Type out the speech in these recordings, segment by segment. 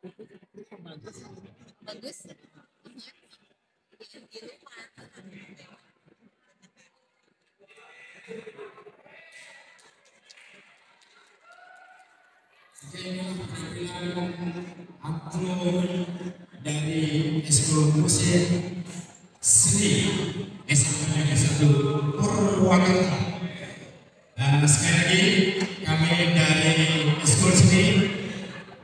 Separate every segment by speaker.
Speaker 1: Bagus.
Speaker 2: Angklung dari Eskul Musik Seni SMP Negeri 1 Purwakarta. Dan sekali lagi kami dari Eskul Seni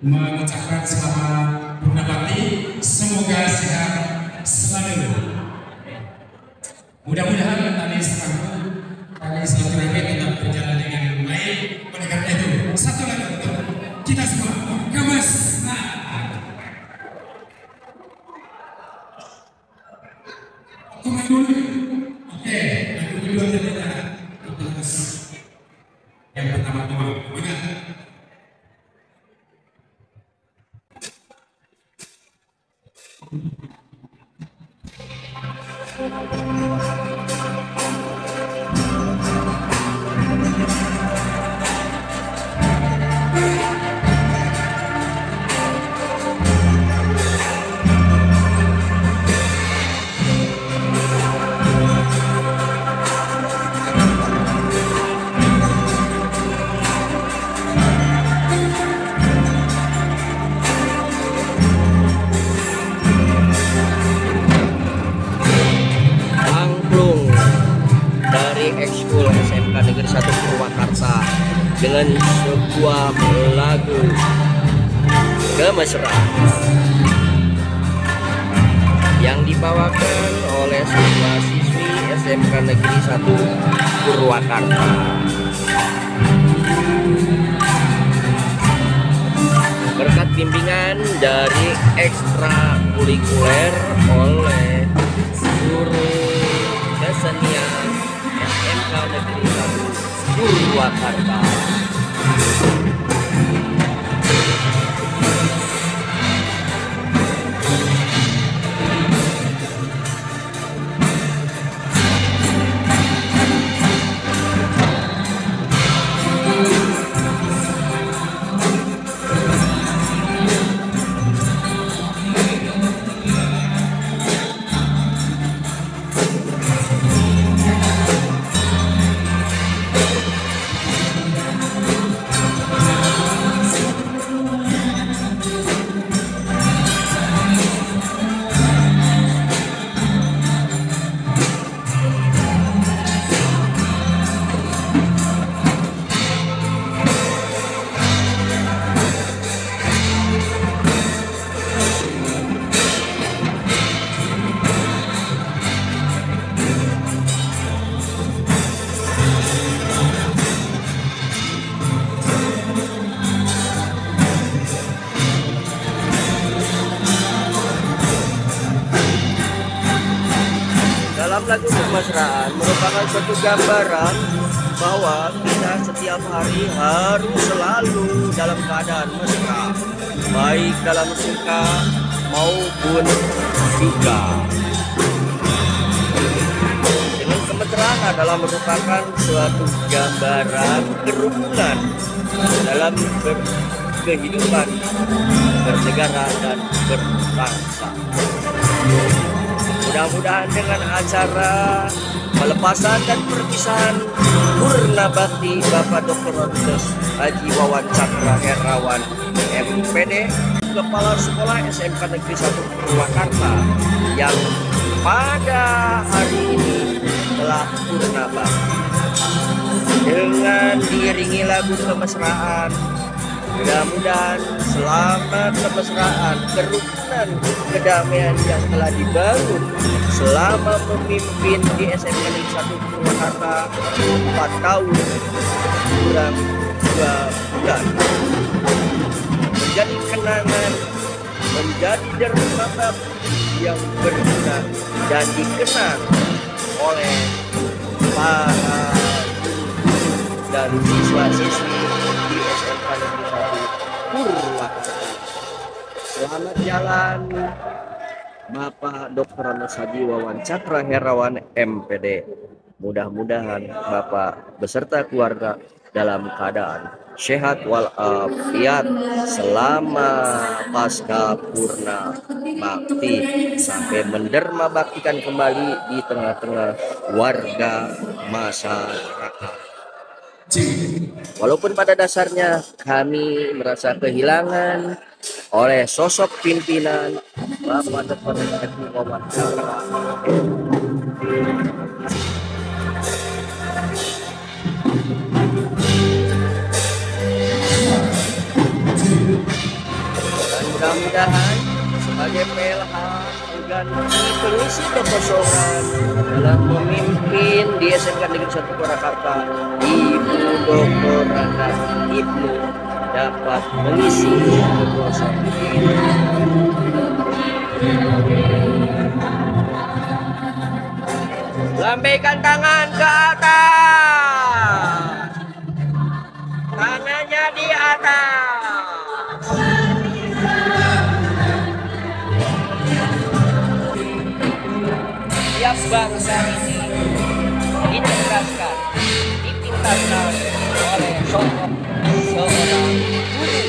Speaker 2: mengucapkan selamat Purnabakti, semoga sehat selalu. Mudah-mudahan tadi silaturahmi tetap berjalan dengan baik. Oleh karena itu, satu lagi untuk kita semua, Kamas. Nah, dulu. Oke, lagu kedua kita yang pertama-tama.
Speaker 3: Ekskul SMK Negeri 1 Purwakarta dengan sebuah lagu Kemesraan yang dibawakan oleh sebuah siswi SMK Negeri 1 Purwakarta. Berkat bimbingan dari ekstrakurikuler oleh guru kesenian SMK Negeri 1 Purwakarta. Dalam lagu Kemesraan merupakan suatu gambaran bahwa kita setiap hari harus selalu dalam keadaan mesra, baik dalam suka maupun duka. Dengan kemesraan adalah merupakan suatu gambaran kerukunan dalam kehidupan bernegara dan berbangsa. Mudah-mudahan dengan acara pelepasan dan perpisahan Purnabakti Bapak Dr. Haji Wawan Cakra Herawan MPD, Kepala Sekolah SMK Negeri 1 Purwakarta, yang pada hari ini telah purnabakti dengan diiringi lagu Kemesraan. Mudah-mudahan selama kemesraan, kerukunan, kedamaian yang telah dibangun selama memimpin di SMK Negeri 1 Purwakarta 4 tahun kurang 2 bulan menjadi kenangan, menjadi derma yang berguna dan dikenang oleh para guru dan siswa-siswi di SMK Negeri 1 Purwakarta. Selamat jalan Bapak Dr. Haji Wawan Cakra Herawan MPD. Mudah-mudahan Bapak beserta keluarga dalam keadaan sehat walafiat selama pasca purna bakti sampai menderma baktikan kembali di tengah-tengah warga masyarakat. Walaupun pada dasarnya kami merasa kehilangan oleh sosok pimpinan Bapak Dr. Edi Wawancara, dan mudah-mudahan sebagai PLH mengganti pengisi kekosongan dalam memimpin di SMK Negeri 1 Purwakarta, Ibu Dr. Randa Ibnu dapat mengisi kekosongan ini. Lambaikan tangan ke atas, tangannya di atas. Tiap bangsa ini dicerdaskan, dipintarkan oleh seorang guru,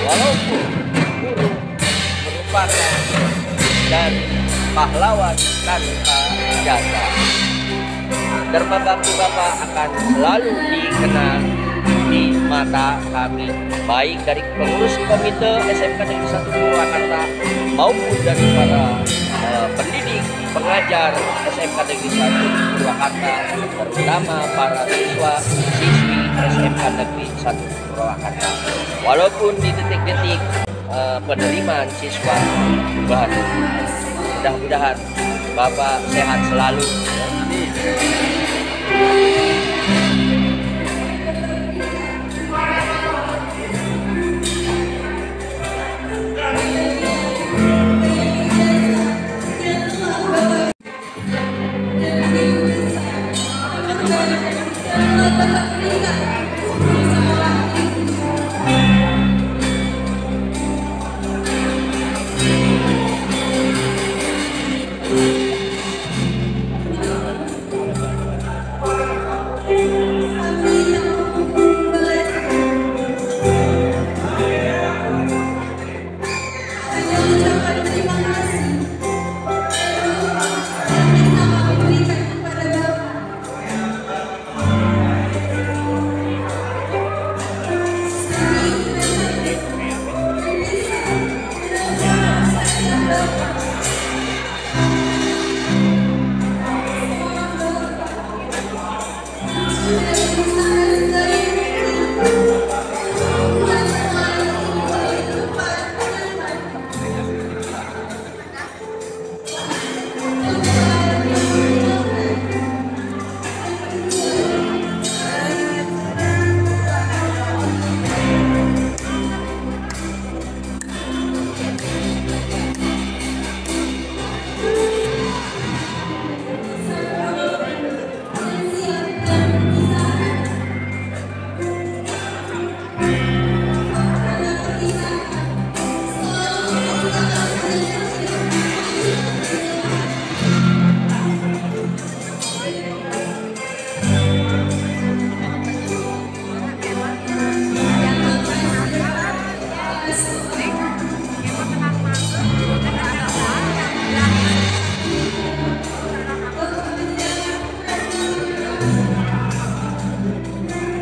Speaker 3: walaupun guru merupakan dan pahlawan tanpa jasa. Dharma bakti Bapak akan selalu dikenal di mata kami, baik dari pengurus komite SMK Negeri 1 Purwakarta maupun dari para pendidik pengajar SMK Negeri 1 Purwakarta, terutama para siswa siswi SMK Negeri 1 Purwakarta. Walaupun di detik-detik penerimaan siswa baru, mudah-mudahan Bapak sehat selalu.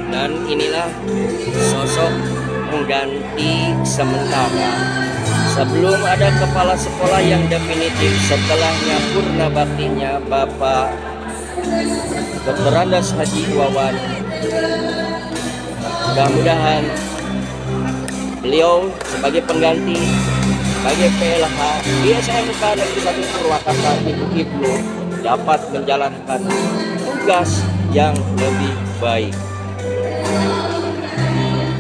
Speaker 3: Dan inilah sosok pengganti sementara sebelum ada kepala sekolah yang definitif setelahnya purna baktinya Bapak Dr. Andas Haji Wawan. Mudah-mudahan beliau sebagai pengganti, sebagai PLH di SMK Negeri 1 Purwakarta Ibnu dapat menjalankan tugas yang lebih baik.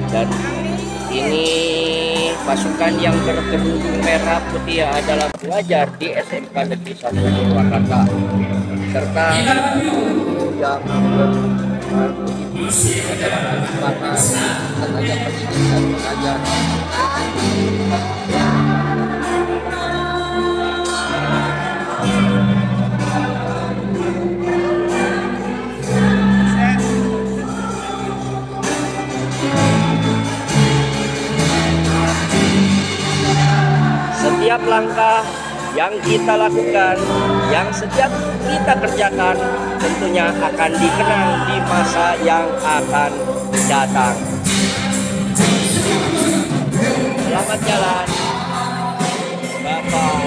Speaker 3: Dan ini pasukan yang berkerudung merah putih adalah pelajar di SMK Negeri 1 Purwakarta serta yang adalah merupakan tenaga pendidik dan pengajar. langkah yang kita lakukan, yang setiap kita kerjakan tentunya akan dikenang di masa yang akan datang. Selamat jalan Bapak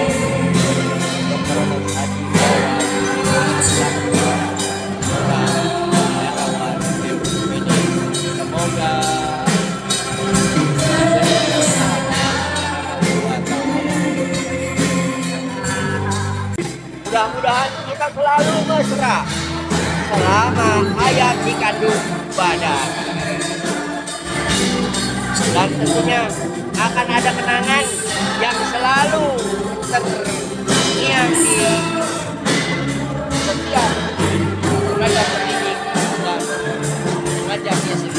Speaker 3: Dr. Haji Wawan Herawan BPD. Semoga mudah-mudahan kita selalu mesra selama hayat dikandung badan. Dan tentunya akan ada kenangan yang selalu terngiang di setiap tenaga pendidik dan pengajar SMK.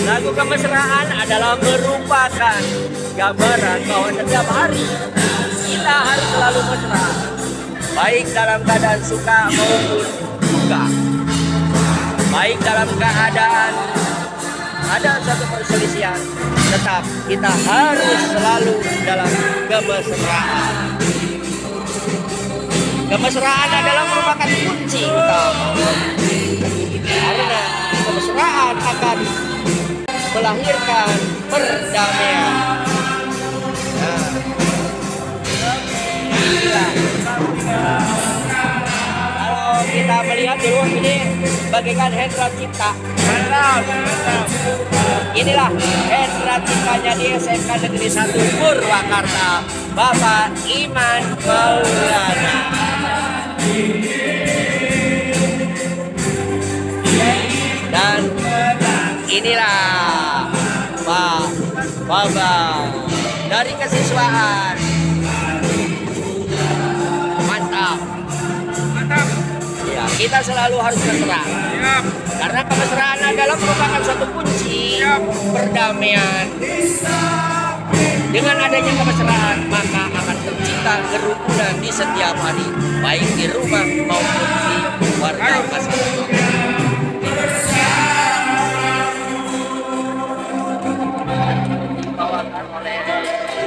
Speaker 3: Lagu kemesraan adalah merupakan gambaran bahwa setiap hari kita harus selalu mesra, baik dalam keadaan suka maupun duka, baik dalam keadaan ada satu perselisihan, tetap kita harus selalu dalam kemesraan. Kemesraan adalah merupakan kunci utama, karena kemesraan akan melahirkan perdamaian. Nah, kalau kita melihat dulu ini bagaikan Hendra Cipta. Inilah Hendra Ciptanya di SMK Negeri 1 Purwakarta, Bapak Iman Maulana. Dan inilah Pak Bambang dari kesiswaan. Mantap. Ya, kita selalu harus mesra. Karena kemesraan adalah merupakan suatu kunci perdamaian. Dengan adanya kemesraan, maka akan tercipta kerukunan di setiap hari, baik di rumah maupun di warga masyarakat. Dibawakan oleh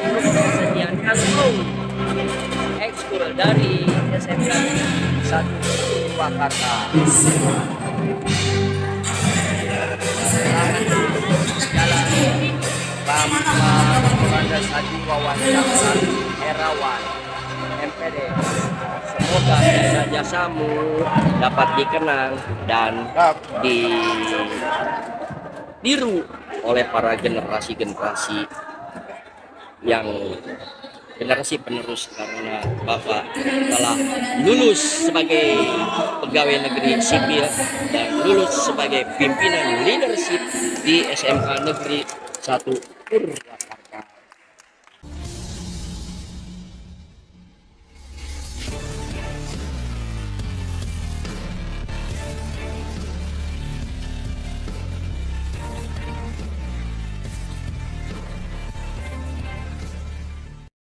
Speaker 3: grup kesenian Kangkung ekskul dari SMK 1 Purwakarta. Jalan Bapak Dr. Haji Wawan Herawan MPD. Semoga jasa-jasamu dapat dikenang dan ditiru oleh para generasi-generasi yang generasi penerus, karena Bapak telah lulus sebagai pegawai negeri sipil dan lulus sebagai pimpinan leadership di SMK Negeri 1 Purwakarta.